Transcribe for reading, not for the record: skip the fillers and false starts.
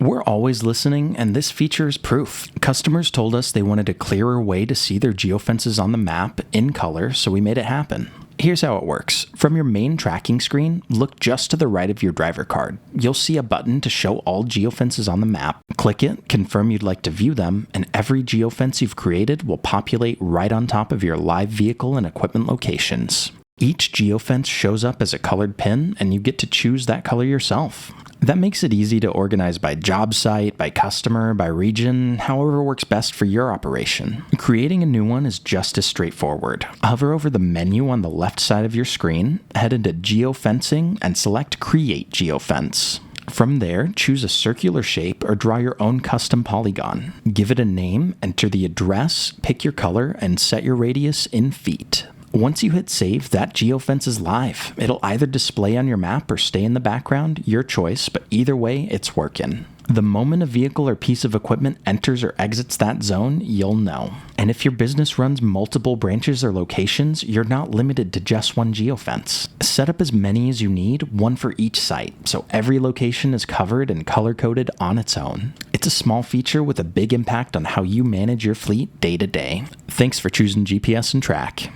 We're always listening, and this feature is proof. Customers told us they wanted a clearer way to see their geofences on the map in color, so we made it happen. Here's how it works. From your main tracking screen, look just to the right of your driver card. You'll see a button to show all geofences on the map. Click it, confirm you'd like to view them, and every geofence you've created will populate right on top of your live vehicle and equipment locations. Each geofence shows up as a colored pin, and you get to choose that color yourself. That makes it easy to organize by job site, by customer, by region, however works best for your operation. Creating a new one is just as straightforward. Hover over the menu on the left side of your screen, head into Geofencing, and select Create Geofence. From there, choose a circular shape or draw your own custom polygon. Give it a name, enter the address, pick your color, and set your radius in feet. Once you hit save, that geofence is live. It'll either display on your map or stay in the background, your choice, but either way, it's working. The moment a vehicle or piece of equipment enters or exits that zone, you'll know. And if your business runs multiple branches or locations, you're not limited to just one geofence. Set up as many as you need, one for each site, so every location is covered and color-coded on its own. It's a small feature with a big impact on how you manage your fleet day to day. Thanks for choosing GPS and Track.